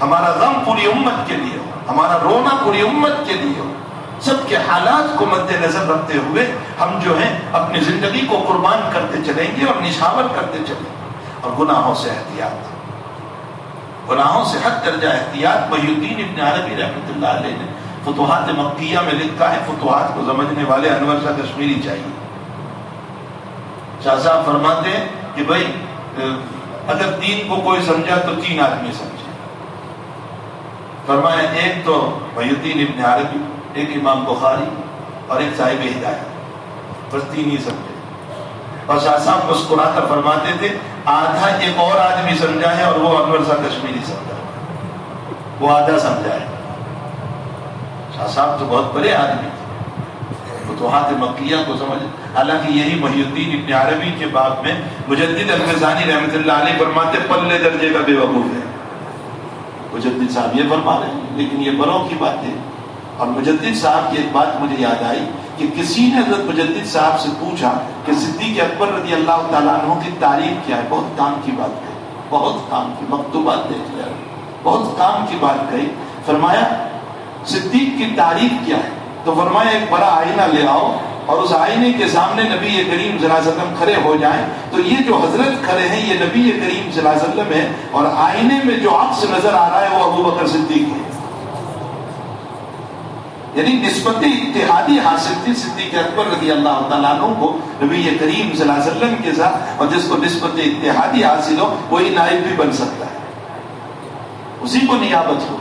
ہمارا غم پوری امت کے لیے ہو، ہمارا رونا پوری امت کے لیے ہو. سب کے حالات کو مد نظر رکھتے ہوئے ہم جو ہیں اپنی زندگی کو قربان کرتے چلیں گے اور نشاور کرتے چلیں گے. اور گناہوں سے احتیاط، گناہوں سے حد درجہ احتیاط. محی الدین ابن عربی رحمۃ اللہ علیہ نے فتوحات مکیہ میں لکھا ہے، فتوحات کو سمجھنے والے انور شاہ کشمیری چاہیے. شاہ صاحب فرماتے ہیں کہ بھائی اگر دین کو کوئی سمجھا تو 3 آدمی سمجھے. فرمایا ایک تو محی الدین ابن عربی، ایک امام بخاری اور ایک صاحب ہدایت، بس 3 ہی سمجھے. اور شاہ صاحب مسکراتا فرماتے تھے آدھا ایک اور آدمی سمجھا ہے اور وہ انور شاہ کشمیری سمجھا، وہ آدھا سمجھا ہے. شاہ صاحب تو بہت بڑے آدمی تھے، فتوحات مکیہ کو سمجھ. حالانکہ یہی محی الدین ابن عربی کے باب میں مجدد الفسانی رحمۃ اللہ علیہ فرماتے پلے درجے کا بے وقوف ہے. مجدد صاحب یہ فرما رہے ہیں، لیکن یہ بڑوں کی بات ہے. اور مجدد صاحب کی ایک بات مجھے یاد آئی کہ کسی نے حضرت مجدد صاحب سے پوچھا کہ صدیق اکبر رضی اللہ تعالیٰ عنہ کی تعریف کیا ہے. بہت کام کی بات کہی، بہت کام کی، مکتوبات دیکھ لیں، بہت کام کی بات کہی. فرمایا صدیق کی تعریف کیا ہے؟ تو فرمایا ایک بڑا آئینہ لے آؤ اور اس آئینے کے سامنے نبی کریم صلی اللہ علیہ وسلم کھڑے ہو جائیں تو یہ جو حضرت کھڑے ہیں یہ نبی کریم صلی اللہ علیہ وسلم ہے، اور آئینے میں جو عکس نظر آ رہا ہے وہ ابو بکر صدیق ہے. یعنی نسبت اتحادی حاصل تھی صدیق اکبر رضی اللہ تعالیٰ عنہ کو نبی کریم صلی اللہ علیہ وسلم کے ساتھ. اور جس کو نسبت اتحادی حاصل ہو وہی نائب بھی بن سکتا ہے، اسی کو نیابت ہو.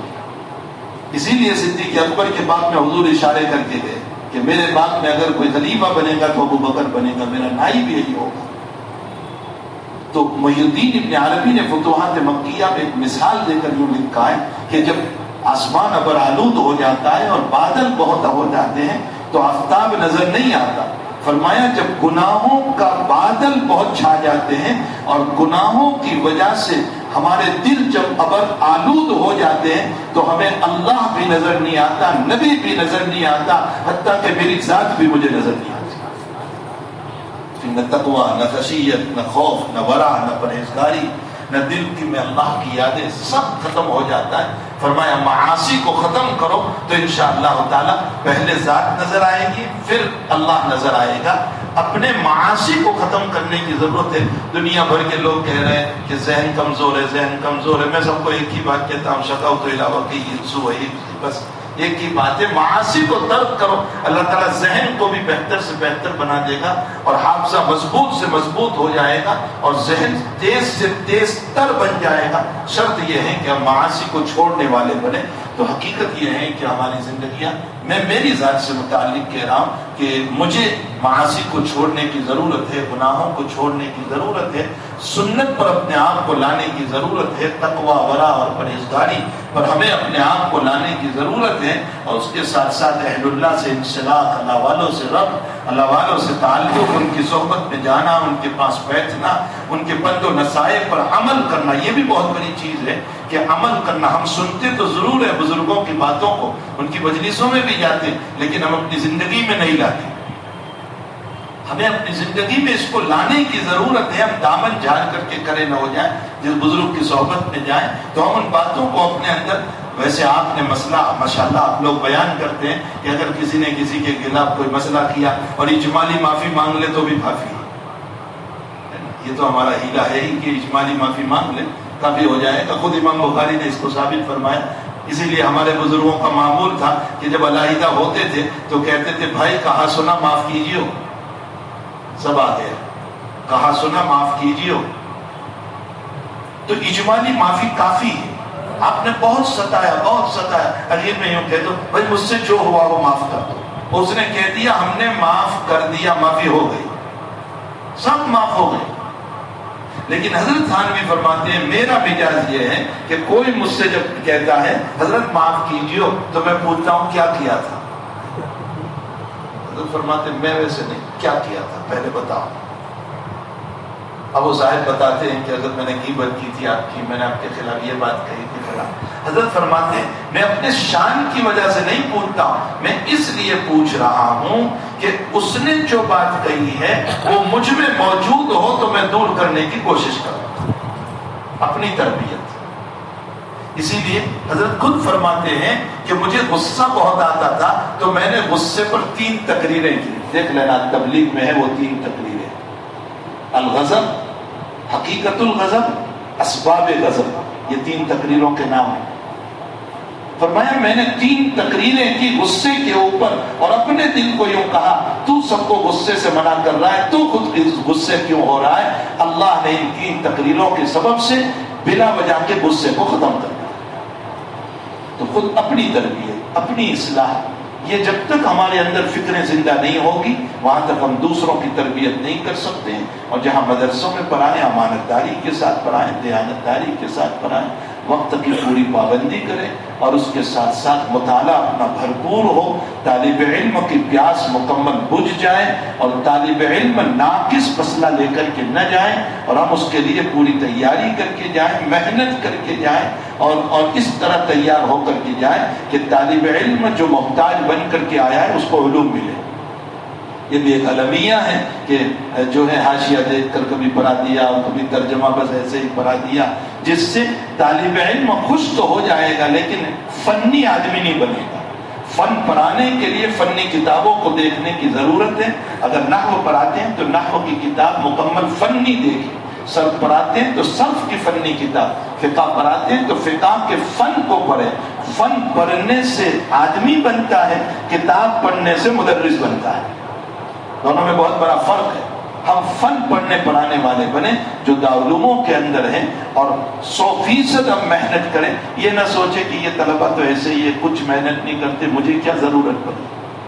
اسی لیے صدیق اکبر کے باب میں حضور اشارے کر کے گئے کہ میرے بعد میں اگر کوئی خلیفہ بنے گا تو ابو بکر بنے گا، میرا نائب یہی ہوگا. تو محی الدین ابن عربی نے فتوحات مکیہ میں ایک مثال دے کر یوں لکھا ہے کہ جب آسمان ابر آلود ہو جاتا ہے اور بادل بہت ہو جاتے ہیں تو آفتاب نظر نہیں آتا. فرمایا جب گناہوں کا بادل بہت چھا جاتے ہیں اور گناہوں کی وجہ سے ہمارے دل جب ابر آلود ہو جاتے ہیں تو ہمیں اللہ بھی نظر نہیں آتا، نبی بھی نظر نہیں آتا، حتیٰ کہ میری ذات بھی مجھے نظر نہیں آتی. نہ تقویٰ، نہ خشیت، نہ خوف، نہ ورع، نہ پرہیزگاری، نہ دل کی میں اللہ کی یادیں، سب ختم ہو جاتا ہے. فرمایا معاصی کو ختم کرو تو انشاءاللہ تعالی پہلے ذات نظر آئے گی پھر اللہ نظر آئے گا. اپنے معاصی کو ختم کرنے کی ضرورت ہے. دنیا بھر کے لوگ کہہ رہے ہیں کہ ذہن کمزور ہے، ذہن کمزور ہے. میں سب کو ایک ہی بات کہتا ہوں، شکاؤ تو علاوہ کی بس ایک ہی بات ہے، معاصی کو ترک کرو. اللہ تعالیٰ ذہن کو بھی بہتر سے بہتر بنا دے گا اور حافظہ مضبوط سے مضبوط ہو جائے گا اور ذہن تیز سے تیز تر بن جائے گا. شرط یہ ہے کہ ہم معاصی کو چھوڑنے والے بنے. تو حقیقت یہ ہے کہ ہماری زندگیاں، میں میری ذات سے متعلق کہہ رہا ہوں کہ مجھے معاصی کو چھوڑنے کی ضرورت ہے، گناہوں کو چھوڑنے کی ضرورت ہے، سنت پر اپنے آپ کو لانے کی ضرورت ہے، تقویٰ، ورع اور پرہیزگاری پر ہمیں اپنے آپ کو لانے کی ضرورت ہے. اور اس کے ساتھ ساتھ اہل اللہ سے انسلاک، اللہ والوں سے رب، اللہ والوں سے تعلق، ان کی صحبت میں جانا، ان کے پاس بیٹھنا، ان کے بند و نصائح پر عمل کرنا. یہ بھی بہت بڑی چیز ہے کہ عمل کرنا. ہم سنتے تو ضرور ہے بزرگوں کی باتوں کو، ان کی مجلسوں میں بھی جاتے، لیکن ہم اپنی زندگی میں نہیں لاتے. ہمیں اپنی زندگی میں اس کو لانے کی ضرورت ہے. ہم دامن جھاڑ کر کے کرے نہ ہو جائیں. جس بزرگ کی صحبت میں جائیں تو ہم ان باتوں کو اپنے اندر، ویسے آپ نے مسئلہ ماشاءاللہ آپ لوگ بیان کرتے ہیں کہ اگر کسی نے کسی کے خلاف کوئی مسئلہ کیا اور اجمالی معافی مانگ لے تو بھی کافی ہے. یہ تو ہمارا ہیلا ہے ہی کہ اجمالی معافی مانگ لے کافی ہو جائے گا. خود امام بخاری نے اس کو ثابت فرمایا. اسی لیے ہمارے بزرگوں کا معمول تھا کہ جب علیحدہ ہوتے تھے تو کہتے تھے بھائی کہا سنا معاف کیجیے. سب آ گئے، کہا سنا معاف کیجیے. تو اجمالی معافی کافی ہے. آپ نے بہت ستایا، بہت ستایا. اخیر میں یوں کہہ دو بھائی مجھ سے جو ہوا وہ معاف کر دو. اس نے کہہ دیا ہم نے معاف کر دیا، معافی ہو گئی، سب معاف ہو گئے. لیکن حضرت تھانوی فرماتے ہیں میرا مزاج یہ ہے کہ کوئی مجھ سے جب کہتا ہے حضرت معاف کیجیے تو میں پوچھتا ہوں کیا کیا تھا. حضرت فرماتے ہیں میں ویسے نہیں، کیا کیا تھا پہلے بتاؤ. اب وہ صاحب بتاتے ہیں کہ حضرت میں نے غیبت کی تھی آپ کی، میں نے آپ کے خلاف یہ بات کہی تھی فلاں. حضرت فرماتے ہیں میں اپنے شان کی وجہ سے نہیں پوچھتا ہوں، میں اس لیے پوچھ رہا ہوں کہ اس نے جو بات کہی ہے وہ مجھ میں موجود ہو تو میں دور کرنے کی کوشش کروں. اپنی تربیت. اسی لیے حضرت خود فرماتے ہیں کہ مجھے غصہ بہت آتا تھا تو میں نے غصے پر 3 تقریریں کی. دیکھ لینا تبلیغ میں ہے وہ 3 تقریریں. الغضب، حقیقت الغضب، اسباب غضب، یہ 3 تقریروں کے نام ہیں. فرمایا میں نے 3 تقریریں کی غصے کے اوپر اور اپنے دل کو یوں کہا تو سب کو غصے سے منع کر رہا ہے، تو خود غصے کیوں ہو رہا ہے؟ اللہ نے ان 3 تقریروں کے سبب سے بلا وجہ کے غصے کو ختم کر دیا. تو خود اپنی تربیت، اپنی اصلاح، یہ جب تک ہمارے اندر فکریں زندہ نہیں ہوگی وہاں تک ہم دوسروں کی تربیت نہیں کر سکتے ہیں. اور جہاں مدرسوں میں پڑھائیں امانت داری کے ساتھ پڑھائیں، دیانت داری کے ساتھ پڑھائیں، وقت کی پوری پابندی کریں اور اس کے ساتھ ساتھ مطالعہ اپنا بھرپور ہو. طالب علم کی پیاس مکمل بجھ جائے اور طالب علم ناقص مسئلہ لے کر کے نہ جائیں اور ہم اس کے لیے پوری تیاری کر کے جائیں، محنت کر کے جائیں اور اس طرح تیار ہو کر کے جائیں کہ طالب علم جو محتاج بن کر کے آیا ہے اس کو علوم ملے. یہ بھی ایک المیہ ہے کہ جو ہے حاشیہ دیکھ کر کبھی پڑھا دیا اور کبھی ترجمہ بس ایسے ہی پڑھا دیا، جس سے طالب علم خوش تو ہو جائے گا لیکن فنی آدمی نہیں بنے گا. فن پڑھانے کے لیے فنی کتابوں کو دیکھنے کی ضرورت ہے. اگر نحو پڑھاتے ہیں تو نحو کی کتاب مکمل فنی دیکھیں، صرف پڑھاتے ہیں تو صرف کی فنی کتاب، فقہ پڑھاتے ہیں تو فقہ کے فن کو پڑھیں. فن پڑھنے سے آدمی بنتا ہے، کتاب پڑھنے سے مدرس بنتا ہے. دونوں میں بہت بڑا فرق ہے. ہم فن پڑھنے پڑھانے والے بنیں جو دارالعلوموں کے اندر ہیں اور 100% ہم محنت کریں. یہ نہ سوچیں کہ یہ طلبہ تو ایسے ہی ہے، کچھ محنت نہیں کرتے، مجھے کیا ضرورت پڑی.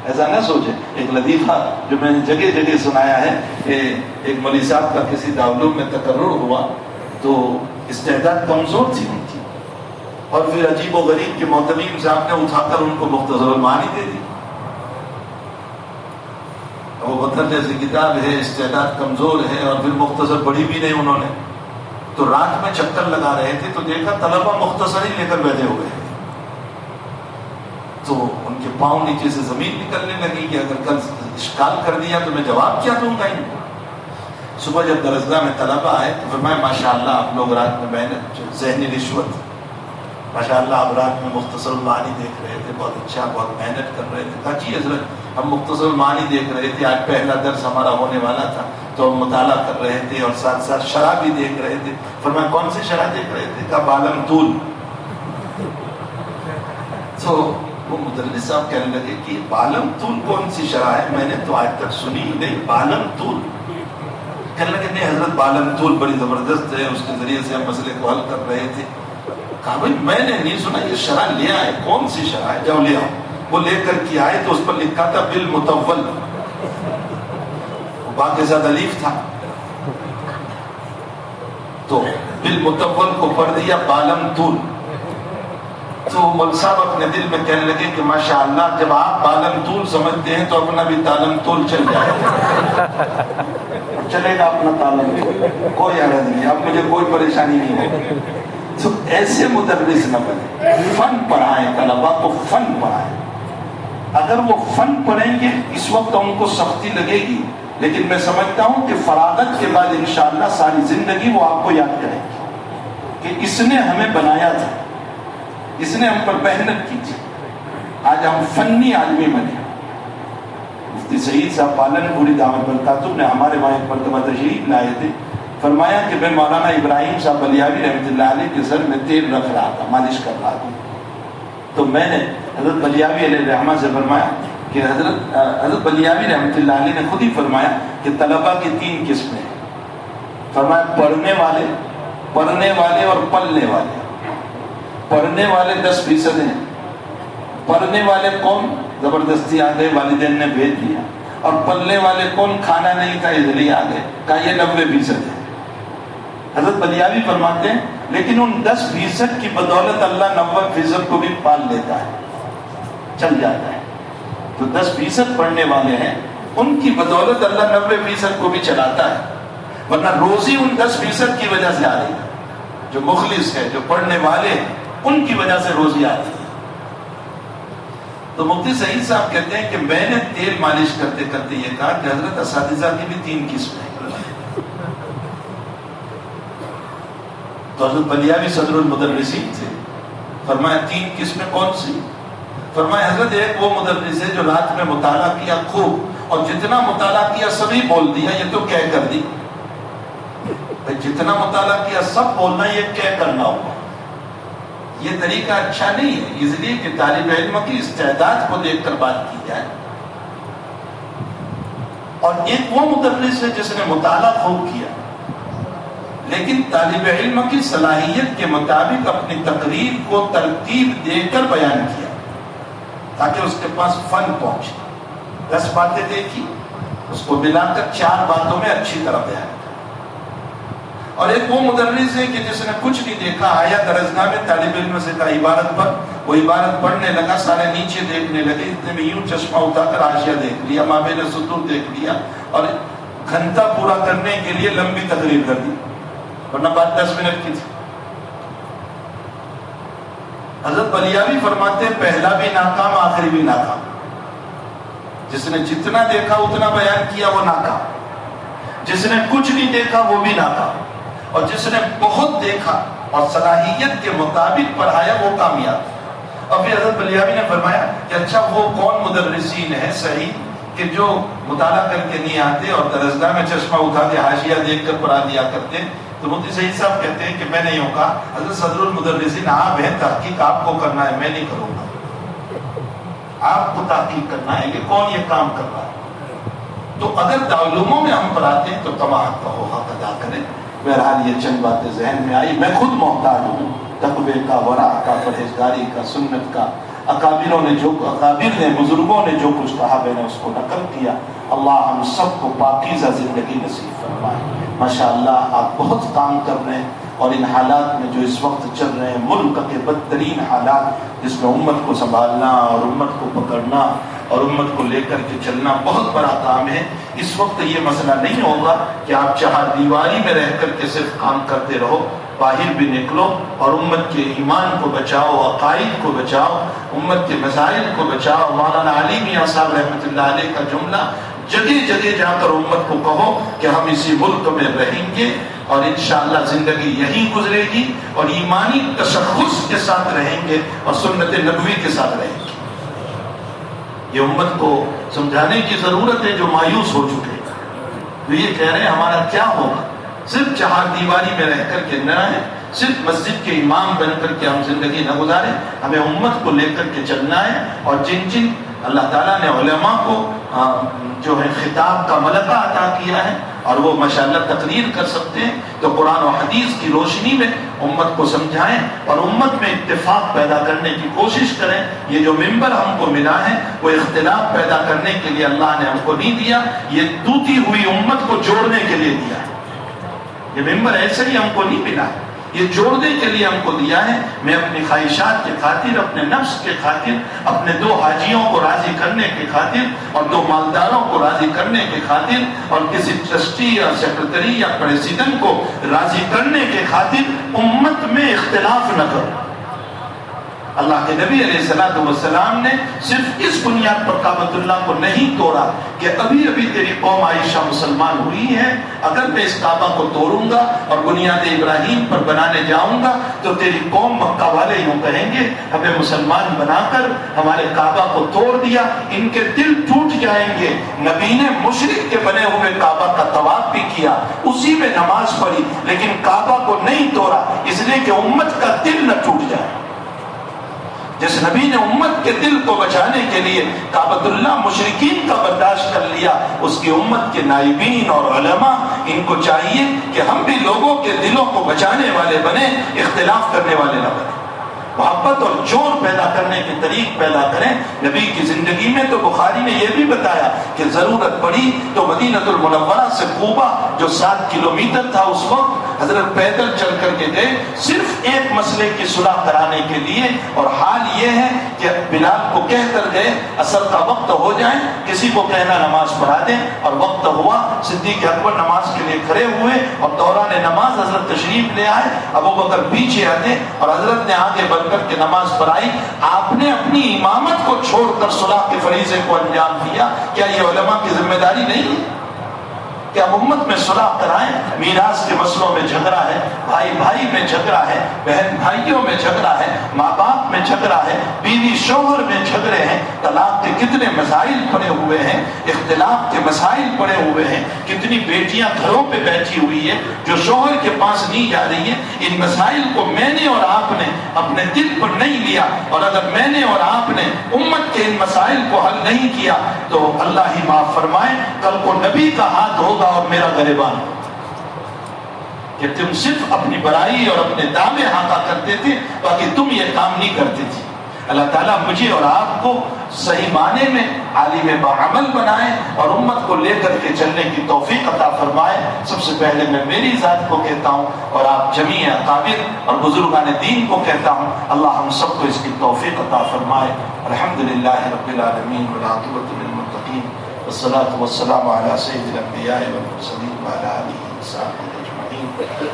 ایسا نہ سوچیں. ایک لطیفہ جو میں نے جگہ جگہ سنایا ہے کہ ایک مولوی صاحب کا کسی دارالعلوم میں تقرر ہوا تو استعداد کمزور تھی ان کی، اور پھر عجیب و غریب کے معتمیم صاحب نے اٹھا کر ان کو مختصر المعانی دے دی. وہ پتھر جیسی کتاب ہے، استعداد کمزور ہے اور پھر مختصر پڑھی بھی نہیں انہوں نے. تو رات میں چکر لگا رہے تھے تو دیکھا طلبہ مختصر ہی لے کر بیٹھے ہوئے ہیں. تو ان کے پاؤں نیچے سے زمین نکلنے لگی کہ اگر کل اشکال کر دیا تو میں جواب کیا دوں گا ان کو. صبح جب درسگاہ میں طلبہ آئے تو فرمایا ماشاءاللہ آپ لوگ رات میں محنت، ذہنی رشوت، ماشاءاللہ آپ رات میں مختصر المعانی دیکھ رہے تھے، بہت اچھا، بہت محنت کر رہے تھے. کہا جی حضرت ہم مختصر المعانی دیکھ رہے تھے، آج پہلا درس ہمارا ہونے والا تھا تو ہم مطالعہ کر رہے تھے اور ساتھ ساتھ شرح بھی دیکھ رہے تھے. فرمایا کون سی شرح دیکھ رہے تھے؟ کہا بالم طول. تو وہ مدرس صاحب کہنے لگے کہ بالم طول کون سی شرح ہے، میں نے تو آج تک سنی ہی نہیں. بالم طول کہنے لگے نہیں حضرت بالم طول بڑی زبردست ہے، اس کے ذریعے سے ہم مسئلے کو حل کر رہے تھے. کہا بھائی میں نے نہیں سنا، یہ شرح لے آئے، کون سی شرح ہے؟ جب لے آؤ. وہ لے کر کے آئے تو اس پر لکھا تھا بالمطول، با کے ساتھ الف تھا تو بالمطول کو پڑھ دیا بالم طول. تو مول صاحب اپنے دل میں کہنے لگے کہ ماشاءاللہ جب آپ بالم طول سمجھتے ہیں تو اپنا بھی تالم طول چل جائے گا. چلے گا اپنا تالم طول، کوئی عرض نہیں، اب مجھے کوئی پریشانی نہیں ہوگی. تو ایسے مدرس نہ بنے. فن پڑھائیں، طلبا کو فن پڑھائیں. اگر وہ فن پڑھیں گے اس وقت ان کو سختی لگے گی، لیکن میں سمجھتا ہوں کہ فراغت کے بعد انشاءاللہ ساری زندگی وہ آپ کو یاد کریں گے کہ اس نے ہمیں بنایا تھا، اس نے ہم پر محنت کی تھی، آج ہم فنی آدمی بنے. مفتی سعید صاحب پالن پوری دعوت برکاتہ نے ہمارے وہاں ایک مرتبہ تشریف لائے تھے. فرمایا کہ میں مولانا ابراہیم صاحب بلیاوی رحمۃ اللہ علیہ کے سر میں تیل رکھ رہا تھا، مالش کر رہا تھا. تو میں نے حضرت بلیاوی علیہ الرحمہ سے فرمایا کہ حضرت بلیاوی رحمۃ اللہ علیہ نے خود ہی فرمایا کہ طلبہ کی 3 قسمیں ہیں. فرمایا پڑھنے والے اور پلنے والے. پڑھنے والے 10% ہیں. پڑھنے والے کون؟ زبردستی آ گئے، والدین نے بھیج دیا. اور پلنے والے کون؟ کھانا نہیں تھا اس لیے آ گئے. کہا یہ 90% ہے. حضرت بلیاوی فرماتے ہیں لیکن ان 10% کی بدولت اللہ 90% کو بھی پال لیتا ہے، چل جاتا ہے. تو 10% پڑھنے والے ہیں، ان کی بدولت اللہ 90% کو بھی چلاتا ہے. ورنہ روزی ان 10% کی وجہ سے آ رہی ہے. جو مخلص ہے، جو پڑھنے والے ہیں، ان کی وجہ سے روزی آتی ہے. تو مفتی سعید صاحب کہتے ہیں کہ میں نے تیل مالش کرتے کرتے یہ کہا کہ حضرت اساتذہ کی بھی 3 قسمیں ہیں. تو حضرت بلیاوی صدر المدرسین تھے. فرمایا 3 قسمیں کون سی؟ فرمایا حضرت ایک وہ مدرس ہے جو رات میں مطالعہ کیا خوب، اور جتنا مطالعہ کیا سبھی بول دیا، یہ تو کہہ کر دی، جتنا مطالعہ کیا سب بولنا، یہ کہہ کرنا ہوگا۔ یہ طریقہ اچھا نہیں ہے، اس لیے کہ طالب علم کی استعداد کو دیکھ کر بات کی جائے۔ اور ایک وہ مدرس ہے جس نے مطالعہ خوب کیا لیکن طالب علم کی صلاحیت کے مطابق اپنی تقریر کو ترتیب دے کر بیان کیا تاکہ اس کے پاس فن پہنچے۔ 10 باتیں دیکھی، اس کو ملا کر 4 باتوں میں اچھی طرح بیان کیا۔ اور ایک وہ مدرس ہے کہ جس نے کچھ نہیں دیکھا، آیا درسگاہ میں، طالب علم سے کہا عبارت پڑھ، وہ عبارت پڑھنے لگا، سارے نیچے دیکھنے لگے، اتنے میں یوں چشمہ اٹھا کر حاشیہ دیکھ لیا، مابین سطور دیکھ لیا، اور گھنٹہ پورا کرنے کے لیے لمبی تقریر کر دی، ورنہ بات 10 منٹ کی تھی۔ حضرت بلیاوی فرماتے ہیں پہلا بھی ناکام، آخری بھی ناکام۔ جس نے جتنا دیکھا اتنا بیان کیا وہ ناکام، جس نے کچھ نہیں دیکھا وہ بھی ناکام، اور جس نے بہت دیکھا اور صلاحیت کے مطابق پڑھایا وہ کامیاب۔ اور پھر حضرت بلیاوی نے فرمایا کہ اچھا وہ کون مدرسین ہیں صحیح کہ جو مطالعہ کر کے نہیں آتے اور درسگاہ میں چشمہ اٹھا کے حاشیہ دیکھ کر پڑھا دیا کرتے؟ تو مفتی سعید صاحب کہتے ہیں کہ میں نے یوں کہا حضرت صدر المدرسین آپ ہیں، تحقیق آپ کو کرنا ہے، میں نہیں کروں گا، آپ کو تحقیق کرنا ہے کہ کون یہ کام کر رہا ہے۔ تو اگر دارالعلوموں میں ہم پڑھاتے ہیں تو تمام کا حق ادا کریں۔ بہرحال یہ چند باتیں ذہن میں آئی، میں خود محتاج ہوں تقوی کا، ورع کا، پرہیزگاری کا، سنت کا۔ اکابروں نے جو اکابر نے بزرگوں نے جو کچھ کہا میں نے اس کو نقل کیا۔ اللہ ہم سب کو پاکیزہ زندگی نصیب فرمائے۔ ماشاءاللہ آپ بہت کام کر رہے ہیں، اور ان حالات میں جو اس وقت چل رہے ہیں، ملک کے بدترین حالات جس میں امت کو سنبھالنا اور امت کو پکڑنا اور امت کو لے کر کے چلنا بہت بڑا کام ہے۔ اس وقت یہ مسئلہ نہیں ہوگا کہ آپ چہار دیواری میں رہ کر کے صرف کام کرتے رہو، باہر بھی نکلو اور امت کے ایمان کو بچاؤ، عقائد کو بچاؤ، امت کے مسائل کو بچاؤ۔ مولانا علی میاں صاحب رحمۃ اللہ علیہ کا جملہ، جگہ جگہ جا کر امت کو کہو کہ ہم اسی ملک میں رہیں گے اور انشاءاللہ زندگی یہی گزرے گی، اور ایمانی تشخص کے ساتھ رہیں گے اور سنت نبوی کے ساتھ رہیں گے۔ یہ امت کو سمجھانے کی ضرورت ہے جو مایوس ہو چکے ہیں، تو یہ کہہ رہے ہیں ہمارا کیا ہوگا؟ صرف چہار دیواری میں رہ کر کے نہ رہیں، صرف مسجد کے امام بن کر کے ہم زندگی نہ گزاریں، ہمیں امت کو لے کر کے چلنا ہے۔ اور جن جن اللہ تعالیٰ نے علماء کو جو ہے خطاب کا ملکہ عطا کیا ہے اور وہ ماشاءاللہ تقریر کر سکتے ہیں، تو قرآن و حدیث کی روشنی میں امت کو سمجھائیں اور امت میں اتفاق پیدا کرنے کی کوشش کریں۔ یہ جو منبر ہم کو ملا ہے وہ اختلاف پیدا کرنے کے لیے اللہ نے ہم کو نہیں دیا، یہ ٹوٹی ہوئی امت کو جوڑنے کے لیے دیا ہے۔ یہ منبر ایسے ہی ہم کو نہیں ملا، یہ جوڑنے کے لیے ہم کو دیا ہے۔ میں اپنی خواہشات کے خاطر، اپنے نفس کے خاطر، اپنے 2 حاجیوں کو راضی کرنے کے خاطر اور 2 مالداروں کو راضی کرنے کے خاطر اور کسی ٹرسٹی یا سیکرٹری یا پریزیڈنٹ کو راضی کرنے کے خاطر امت میں اختلاف نہ کروں۔ اللہ کے نبی علیہ الصلوۃ والسلام نے صرف اس بنیاد پر کعبۃ اللہ کو نہیں توڑا کہ ابھی ابھی تیری قوم عائشہ مسلمان ہوئی ہے، اگر میں اس کعبہ کو توڑوں گا اور بنیاد ابراہیم پر بنانے جاؤں گا تو تیری قوم مکہ والے یوں کہیں گے ہمیں مسلمان بنا کر ہمارے کعبہ کو توڑ دیا، ان کے دل ٹوٹ جائیں گے۔ نبی نے مشرک کے بنے ہوئے کعبہ کا طواف بھی کیا، اسی میں نماز پڑھی، لیکن کعبہ کو نہیں توڑا، اس لیے کہ امت کا دل نہ ٹوٹ جائے۔ جس نبی نے امت کے دل کو بچانے کے لیے کعبۃ اللہ مشرکین کا برداشت کر لیا، اس کی امت کے نائبین اور علماء ان کو چاہیے کہ ہم بھی لوگوں کے دلوں کو بچانے والے بنے، اختلاف کرنے والے نہ بنے، محبت اور جوڑ پیدا کرنے کے طریق پیدا کریں۔ نبی کی زندگی میں تو بخاری نے یہ بھی بتایا کہ ضرورت پڑی تو مدینہ المنورہ سے کوبہ جو 7 کلومیٹر تھا اس وقت، حضرت پیدل چل کر کے گئے صرف ایک مسئلے کی صلح کرانے کے لیے۔ اور حال یہ ہے کہ بلال کو کہہ کر گئے عصر کا وقت ہو جائے، کسی کو کہنا نماز پڑھا دیں، اور وقت ہوا، صدیق اکبر نماز کے لیے کھڑے ہوئے اور دوران نماز حضرت تشریف لے آئے، ابو بکر پیچھے ہٹے اور حضرت نے آگے بڑھ کر کے نماز پڑھائی۔ آپ نے اپنی امامت کو چھوڑ کر صلح کے فریضے کو انجام دیا، کیا یہ علماء کی ذمہ داری نہیں ہے؟ کہ ہم امت میں صلح کرائیں. میراث کے مسئلوں میں جھگڑا ہے, بھائی بھائی میں جھگڑا ہے, بہن بھائیوں میں جھگڑا ہے, ماں باپ میں جھگڑا ہے, بیوی شوہر میں جھگڑے ہیں, طلاق کے کتنے مسائل پڑے ہوئے ہیں, اختلاف کے مسائل پڑے ہوئے ہیں, کتنی بیٹیاں گھروں پہ بیٹھی ہوئی ہے جو شوہر کے پاس نہیں جا رہی ہے. ان مسائل کو میں نے اور آپ نے اپنے دل پر نہیں لیا, اور اگر میں نے اور آپ نے امت کے ان مسائل کو حل نہیں کیا تو اللہ ہی معاف فرمائے کل کو نبی کا ہاتھ ہوگا اور میرا گریبان, کہ تم صرف اپنی برائی اور اپنے دعوے ہاکا کرتے تھے, باقی تم یہ کام نہیں کرتے تھے. اللہ تعالیٰ مجھے اور آپ کو صحیح معنی میں عالم بعمل بنائے اور امت کو لے کر کے چلنے کی توفیق عطا فرمائے. سب سے پہلے میں میری ذات کو کہتا ہوں اور آپ جمیع اکابر اور بزرگان دین کو کہتا ہوں, اللہ ہم سب کو اس کی توفیق عطا فرمائے. الحمدللہ رب العالمین والعاقبۃ للمتقین والصلاة والسلام علی سید الانبیاء والمرسلین وعلی آلہ وصحبہ اجمعین.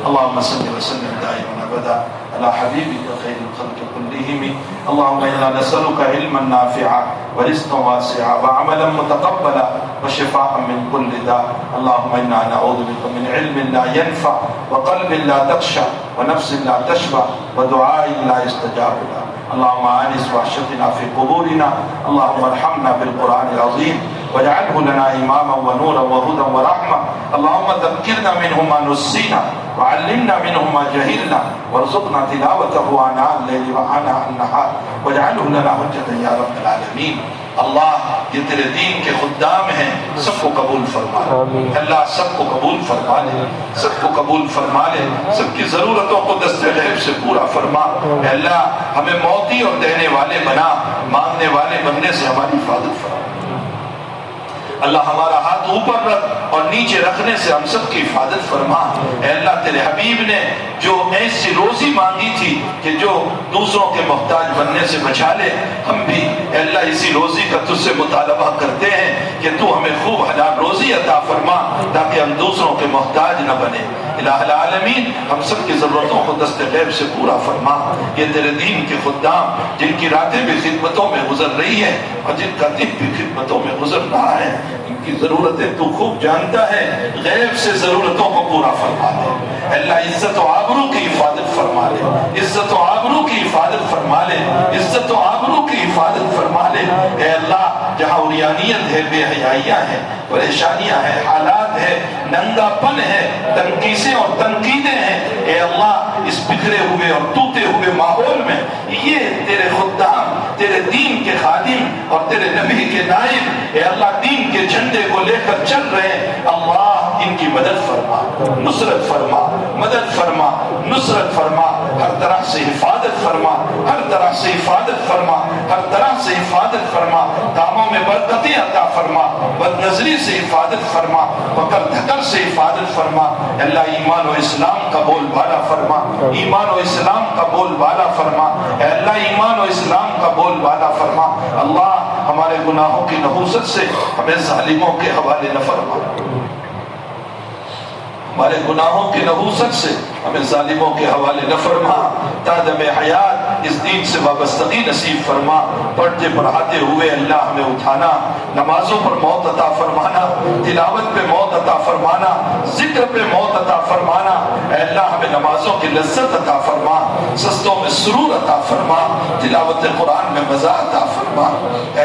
اللهم صل وسلم دائما ابدا على حبيبك خير الخلق كلهم. اللهم انا نسألك علما نافعا ورزقا واسعا وعملا متقبلا وشفاء من كل داء. اللهم انا نعوذ بك من علم لا ينفع وقلب لا تخشع ونفس لا تشبع ودعاء لا يستجاب له. اللهم آنس وحشتنا في قبورنا. اللهم ارحمنا بالقرآن العظيم واجعله لنا إماما ونورا وهدى ورحمة. اللهم ذكرنا منه ما نسينا وعلمنا منه ما جهلنا وارزقنا تلاوته آناء الليل وآناء النهار واجعله لنا حجة يا رب العالمين. اللہ یہ تیرے دین کے خدام ہیں, سب کو قبول فرما لے اللہ, سب کو قبول فرما لے, سب کو قبول فرما لے, سب کی ضرورتوں کو دست غیب سے پورا فرما. اے اللہ ہمیں موتی اور دینے والے بنا, مانگنے والے بننے سے ہماری حفاظت فرما. اللہ ہمارا ہاتھ اوپر رکھ اور نیچے رکھنے سے ہم سب کی حفاظت فرما. اے اللہ تیرے حبیب نے جو ایسی روزی مانگی تھی کہ جو دوسروں کے محتاج بننے سے بچا لے, ہم بھی اے اللہ اسی روزی کا تجھ سے مطالبہ کرتے ہیں کہ تو ہمیں خوب حلال روزی عطا فرما تاکہ ہم دوسروں کے محتاج نہ بنے. الہ العالمین ہم سب کی ضرورتوں کو دست غیب سے پورا فرما. یہ تیرے دین کے خدام جن کی راتیں بھی خدمتوں میں گزر رہی ہیں اور جن کا دن بھی خدمتوں میں گزر رہا ہے, ان کی ضرورتیں تو خوب جانتا ہے, غیب سے ضرورتوں کو پورا فرما دے. اللہ عزت و آبرو کی حفاظت فرما لے, عزت و آبرو کی حفاظت فرما لے, عزت و آبرو کی حفاظت فرما لے. اے اللہ جہاں عریانیت ہے, بے حیائیاں ہیں, پریشانیاں ہیں, حالات ہے, ننگا پن ہے, تنقیسیں اور تنقیدیں ہیں, اے اللہ اس بکھرے ہوئے اور ٹوٹے ہوئے ماحول میں یہ تیرے خدام, تیرے دین کے خادم اور تیرے نبی کے نائب, اے اللہ دین کے جھنڈے کو لے کر چل رہے ہیں, اللہ ان کی مدد فرما, نصرت فرما, مدد فرما, نصرت فرما, ہر طرح سے حفاظت فرما, ہر طرح سے حفاظت فرما, ہر طرح سے حفاظت فرما, کاموں میں برکتیں عطا فرما, بد نظری سے حفاظت فرما, پکڑ دھکڑ سے حفاظت فرما. اللہ ایمان و اسلام کا بول بالا فرما, ایمان و اسلام کا بول بالا فرما. اللہ ایمان و اسلام کا بول بالا فرما. اللہ ہمارے گناہوں کی نحوست سے ہمیں ظالموں کے حوالے نہ فرما, ہمارے گناہوں کی نحوست سے ہمیں ظالموں کے حوالے نہ فرما. تادم حیات اس دین سے وابستگی نصیب فرما. پڑھتے پڑھاتے ہوئے اللہ ہمیں اٹھانا, نمازوں پر موت عطا فرمانا, تلاوت پہ موت عطا فرمانا, ذکر پہ موت عطا فرمانا. اے اللہ ہمیں نمازوں کی لذت عطا فرما, سجدوں میں سرور عطا فرما, تلاوت قرآن میں مزہ عطا فرما. اے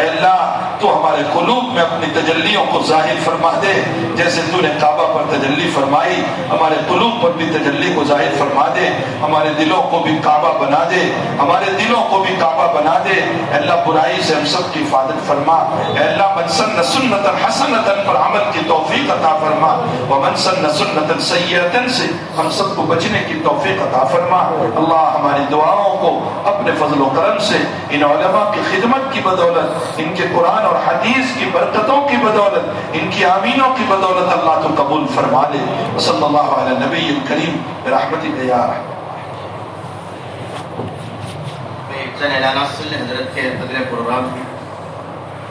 اللہ تو ہمارے قلوب میں اپنی تجلیوں کو ظاہر فرما دے, جیسے تو نے کعبہ پر تجلی فرمائی, ہمارے قلوب پر بھی تجلی کو ظاہر فرما دے, ہمارے دلوں کو بھی کعبہ بنا دے, ہمارے دلوں کو بھی کعبہ بنا دے. اللہ برائی سے ہم سب کی حفاظت فرما. اے اللہ من سن سنتا حسنتا پر عمل کی توفیق عطا فرما, ومن سن سنتا سیئتا سے ہم سب کو بچنے کی توفیق عطا فرما. اللہ ہماری دعاؤں کو اپنے فضل و کرم سے ان علماء کی خدمت کی بدولت, ان کے قرآن اور حدیث کی برکتوں کی بدولت, ان کی آمینوں کی بدولت اللہ تو قبول فرما لے. صلی اللہ علی نبی کریم برحمتک یا رحمت. اعلانات سن لیں حضرت کے اگلے پروگرام کی.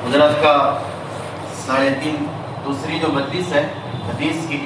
حضرت کا 3:30 دوسری جو مجلس ہے حدیث کی